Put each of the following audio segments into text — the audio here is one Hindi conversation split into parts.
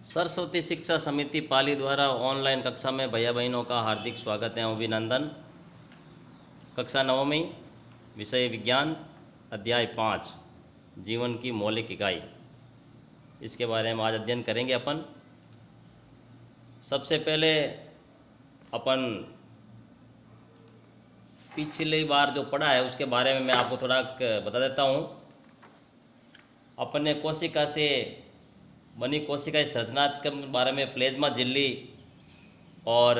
सरस्वती शिक्षा समिति पाली द्वारा ऑनलाइन कक्षा में भैया बहनों का हार्दिक स्वागत एवं अभिनंदन। कक्षा नवमी, विषय विज्ञान, अध्याय 5, जीवन की मौलिक इकाई। इसके बारे में आज अध्ययन करेंगे अपन। सबसे पहले अपन पिछली बार जो पढ़ा है उसके बारे में मैं आपको थोड़ा बता देता हूँ। अपन ने कोशिका से बनी कोशिका संरचना के बारे में प्लेज्मा झिल्ली और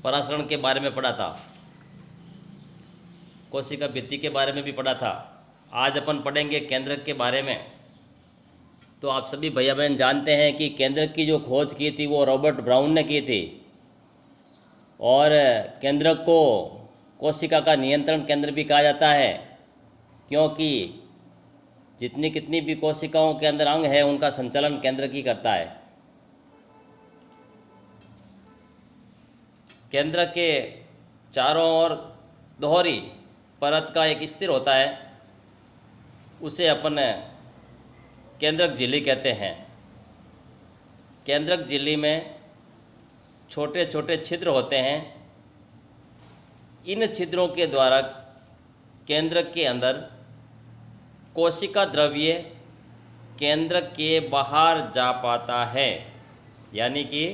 परासरण के बारे में पढ़ा था। कोशिका भित्ति के बारे में भी पढ़ा था। आज अपन पढ़ेंगे केंद्रक के बारे में। तो आप सभी भैया बहन जानते हैं कि केंद्रक की जो खोज की थी वो रॉबर्ट ब्राउन ने की थी और केंद्रक को कोशिका का नियंत्रण केंद्र भी कहा जाता है, क्योंकि जितनी कितनी भी कोशिकाओं के अंदर अंग है उनका संचालन केंद्रक ही करता है। केंद्रक के चारों ओर दोहरी परत का एक स्थिर होता है, उसे अपन केंद्रक झिल्ली कहते हैं। केंद्रक झिल्ली में छोटे छोटे छिद्र होते हैं। इन छिद्रों के द्वारा केंद्रक के अंदर कोशिका द्रव्य केंद्रक के बाहर जा पाता है। यानी कि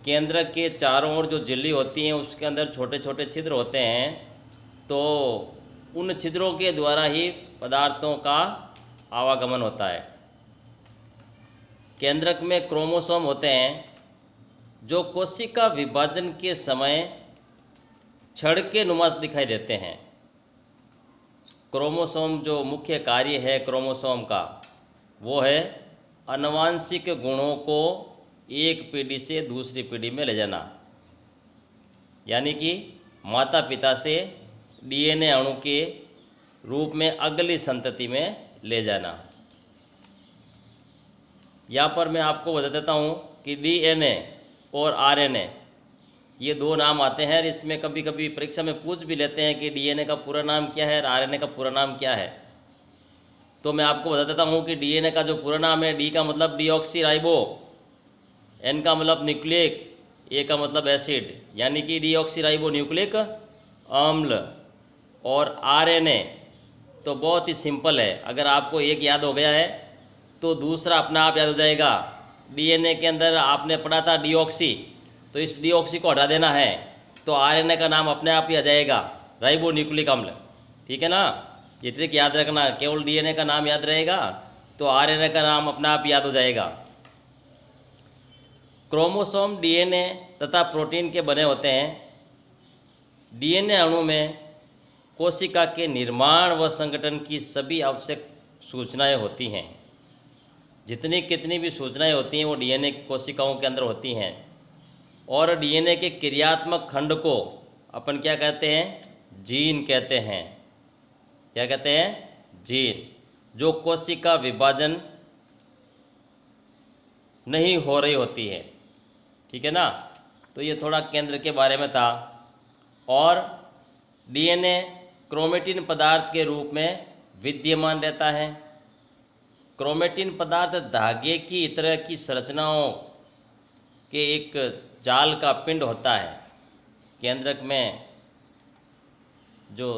केंद्रक के चारों ओर जो झिल्ली होती है उसके अंदर छोटे छोटे छिद्र होते हैं, तो उन छिद्रों के द्वारा ही पदार्थों का आवागमन होता है। केंद्रक में क्रोमोसोम होते हैं जो कोशिका विभाजन के समय छड़ के नुमा दिखाई देते हैं। क्रोमोसोम जो मुख्य कार्य है क्रोमोसोम का वो है आनुवांशिक गुणों को एक पीढ़ी से दूसरी पीढ़ी में ले जाना, यानी कि माता पिता से डीएनए अणु के रूप में अगली संतति में ले जाना। यहाँ पर मैं आपको बता देता हूँ कि डीएनए और आरएनए ये दो नाम आते हैं। इसमें कभी कभी परीक्षा में पूछ भी लेते हैं कि डीएनए का पूरा नाम क्या है और आरएनए का पूरा नाम क्या है। तो मैं आपको बता देता हूँ कि डीएनए का जो पूरा नाम है, डी का मतलब डीऑक्सीराइबो, एन का मतलब न्यूक्लिक, ए का मतलब एसिड, यानी कि डीऑक्सीराइबो न्यूक्लिक अम्ल। और आरएनए तो बहुत ही सिंपल है, अगर आपको एक याद हो गया है तो दूसरा अपना आप याद हो जाएगा। डीएनए के अंदर आपने पढ़ा था डीऑक्सी, तो इस डीऑक्सी को हटा देना है तो आरएनए का नाम अपने आप ही आ जाएगा, राइबो न्यूक्लिक अम्ल। ठीक है ना, ये ट्रिक याद रखना। केवल डीएनए का नाम याद रहेगा तो आरएनए का नाम अपने आप याद हो जाएगा। क्रोमोसोम डीएनए तथा प्रोटीन के बने होते हैं। डीएनए अणु में कोशिका के निर्माण व संगठन की सभी आवश्यक सूचनाएं होती हैं। जितनी कितनी भी सूचनाएं होती हैं वो डीएनए कोशिकाओं के अंदर होती हैं। और डीएनए के क्रियात्मक खंड को अपन क्या कहते हैं? जीन कहते हैं। क्या कहते हैं? जीन, जो कोशिका विभाजन नहीं हो रही होती है। ठीक है ना, तो ये थोड़ा केंद्र के बारे में था। और डीएनए क्रोमेटिन पदार्थ के रूप में विद्यमान रहता है। क्रोमेटिन पदार्थ धागे की तरह की संरचनाओं के एक जाल का पिंड होता है। केंद्रक में जो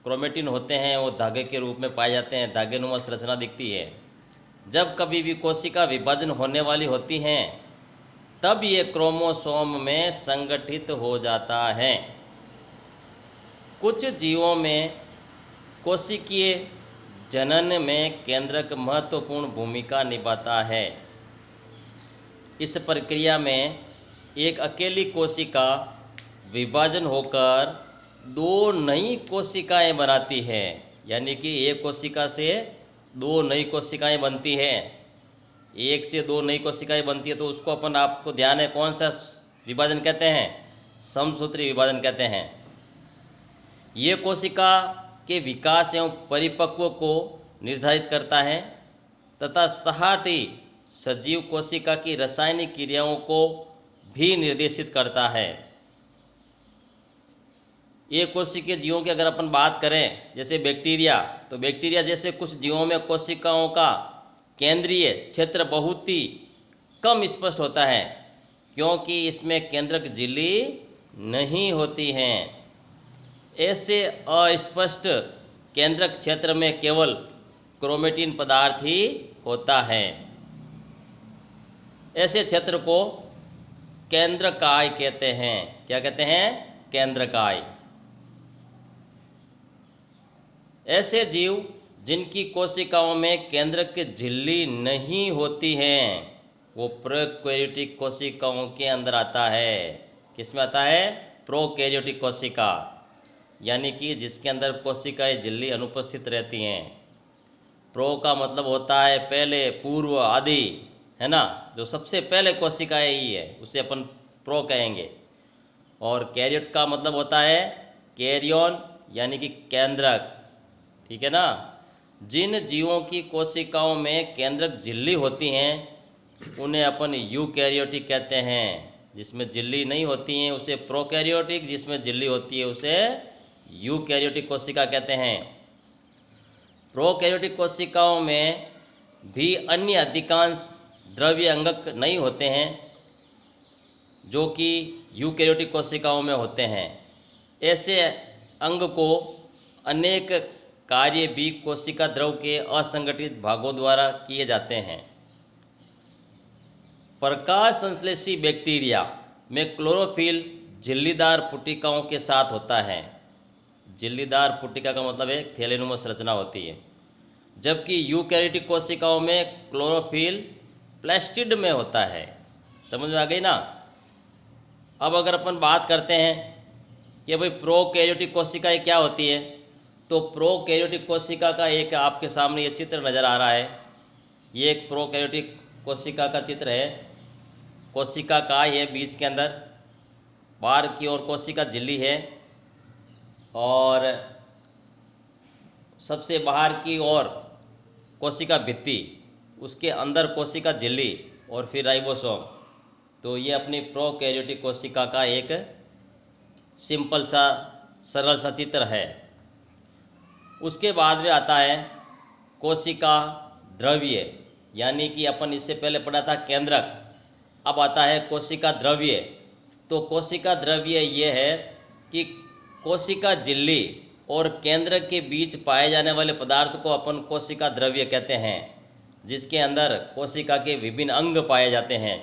क्रोमेटिन होते हैं वो धागे के रूप में पाए जाते हैं, धागे नुमा संरचना दिखती है। जब कभी भी कोशिका विभाजन होने वाली होती हैं तब ये क्रोमोसोम में संगठित हो जाता है। कुछ जीवों में कोशिकीय जनन में केंद्रक महत्वपूर्ण भूमिका निभाता है। इस प्रक्रिया में एक अकेली कोशिका विभाजन होकर दो नई कोशिकाएं बनाती है, यानी कि एक कोशिका से दो नई कोशिकाएं बनती हैं। एक से दो नई कोशिकाएं बनती है तो उसको अपन, आपको ध्यान है, कौन सा विभाजन कहते हैं? समसूत्री विभाजन कहते हैं। ये कोशिका के विकास एवं परिपक्व को निर्धारित करता है तथा साथ ही सजीव कोशिका की रासायनिक क्रियाओं को भी निर्देशित करता है। ये कोशिकीय जीवों की अगर अपन बात करें, जैसे बैक्टीरिया, तो बैक्टीरिया जैसे कुछ जीवों में कोशिकाओं का केंद्रीय क्षेत्र बहुत ही कम स्पष्ट होता है, क्योंकि इसमें केंद्रक झिल्ली नहीं होती हैं। ऐसे अस्पष्ट केंद्रक क्षेत्र में केवल क्रोमेटिन पदार्थ ही होता है। ऐसे क्षेत्र को केंद्रकाय कहते हैं। क्या कहते हैं? केंद्रकाय। ऐसे जीव जिनकी कोशिकाओं में केंद्रक की झिल्ली नहीं होती हैं, वो प्रोकैरियोटिक कोशिकाओं के अंदर आता है। किस में आता है? प्रोकैरियोटिक कोशिका, यानी कि जिसके अंदर कोशिकाएं झिल्ली अनुपस्थित रहती हैं। प्रो का मतलब होता है पहले, पूर्व, आदि, है ना। जो सबसे पहले कोशिकाएं ही है उसे अपन प्रो कहेंगे। और कैरियोट का मतलब होता है कैरियन, यानी कि केंद्रक। ठीक है ना। जिन जीवों की कोशिकाओं में केंद्रक झिल्ली होती हैं उन्हें अपन यूकैरियोटिक कहते हैं। जिसमें झिल्ली नहीं होती हैं उसे प्रोकैरियोटिक, जिसमें झिल्ली होती है उसे यूकैरियोटिक कोशिका कहते हैं। प्रोकैरियोटिक कोशिकाओं में भी अन्य अधिकांश द्रव्य अंगक नहीं होते हैं जो कि यूकैरियोटिक कोशिकाओं में होते हैं। ऐसे अंग को अनेक कार्य भी कोशिका द्रव के असंगठित भागों द्वारा किए जाते हैं। प्रकाश संश्लेषी बैक्टीरिया में क्लोरोफिल झिल्लीदार पुटिकाओं के साथ होता है। झिल्लीदार पुटिका का मतलब है थैलेनुमा संरचना होती है, जबकि यूकैरियोटिक कोशिकाओं में क्लोरोफिल प्लास्टिड में होता है। समझ में आ गई ना। अब अगर अपन बात करते हैं कि भाई प्रोकैरियोटिक कोशिकाएं क्या होती है, तो प्रोकैरियोटिक कोशिका का एक आपके सामने ये चित्र नज़र आ रहा है। ये एक प्रोकैरियोटिक कोशिका का चित्र है। कोशिका काय है बीच के अंदर, बाहर की ओर कोशिका झिल्ली है और सबसे बाहर की ओर कोशिका भित्ति, उसके अंदर कोशिका झिल्ली और फिर राइबोसोम। तो ये अपनी प्रोकैरियोटिक कोशिका का एक सिंपल सा सरल सा चित्र है। उसके बाद में आता है कोशिका द्रव्य, यानी कि अपन इससे पहले पढ़ा था केंद्रक, अब आता है कोशिका द्रव्य। तो कोशिका द्रव्य ये है कि कोशिका झिल्ली और केंद्र के बीच पाए जाने वाले पदार्थ को अपन कोशिका द्रव्य कहते हैं, जिसके अंदर कोशिका के विभिन्न अंग पाए जाते हैं।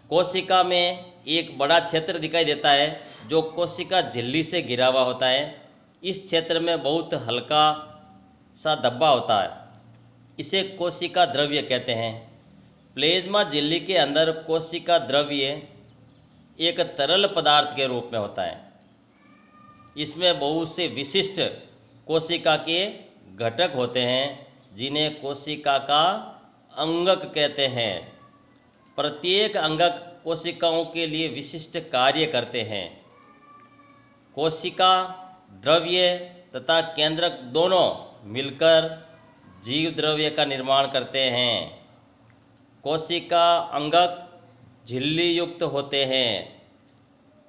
कोशिका में एक बड़ा क्षेत्र दिखाई देता है जो कोशिका झिल्ली से घिरा हुआ होता है। इस क्षेत्र में बहुत हल्का सा धब्बा होता है, इसे कोशिका द्रव्य कहते हैं। प्लेज्मा झिल्ली के अंदर कोशिका द्रव्य एक तरल पदार्थ के रूप में होता है। इसमें बहुत से विशिष्ट कोशिका के घटक होते हैं जिन्हें कोशिका का अंगक कहते हैं। प्रत्येक अंगक कोशिकाओं के लिए विशिष्ट कार्य करते हैं। कोशिका द्रव्य तथा केंद्रक दोनों मिलकर जीव द्रव्य का निर्माण करते हैं। कोशिका अंगक झिल्ली युक्त होते हैं।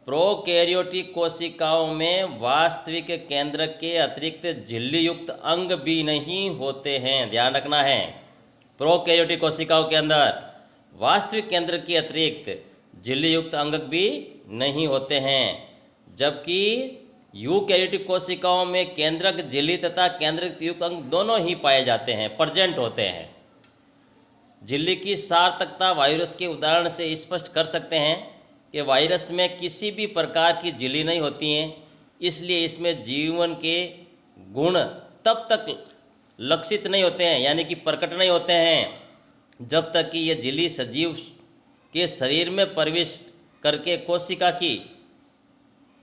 प्रोकैरियोटिक कोशिकाओं में वास्तविक केंद्रक के अतिरिक्त झिल्ली युक्त अंग भी नहीं होते हैं। ध्यान रखना है, प्रोकैरियोटिक कोशिकाओं के अंदर वास्तविक केंद्र के अतिरिक्त झिल्ली युक्त अंग भी नहीं होते हैं, जबकि यूकैरियोटिक कोशिकाओं में केंद्रक झिल्ली तथा केंद्रक युक्त अंग दोनों ही पाए जाते हैं, प्रेजेंट होते हैं। झिल्ली की सार्थकता वायरस के उदाहरण से स्पष्ट कर सकते हैं कि वायरस में किसी भी प्रकार की झिल्ली नहीं होती हैं, इसलिए इसमें जीवन के गुण तब तक लक्षित नहीं होते हैं, यानी कि प्रकट नहीं होते हैं, जब तक कि ये झिल्ली सजीव के शरीर में प्रवेश करके कोशिका की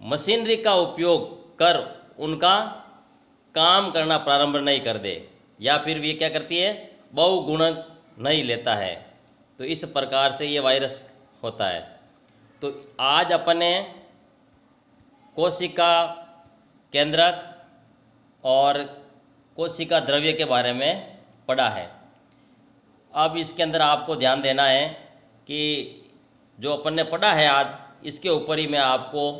मशीनरी का उपयोग कर उनका काम करना प्रारंभ नहीं कर दे, या फिर ये क्या करती है, बहुगुणन नहीं लेता है। तो इस प्रकार से ये वायरस होता है। तो आज अपने कोशिका केंद्रक और कोशिका द्रव्य के बारे में पढ़ा है। अब इसके अंदर आपको ध्यान देना है कि जो अपन ने पढ़ा है आज, इसके ऊपर ही मैं आपको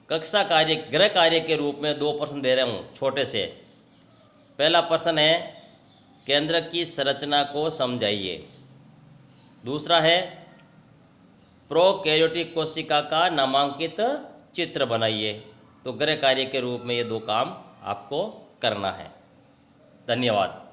कक्षा कार्य, गृह कार्य के रूप में 2 प्रश्न दे रहा हूँ छोटे से। पहला प्रश्न है केंद्र की संरचना को समझाइए। दूसरा है प्रोकैरियोटिक कोशिका का नामांकित चित्र बनाइए। तो गृह कार्य के रूप में ये 2 काम आपको करना है। धन्यवाद।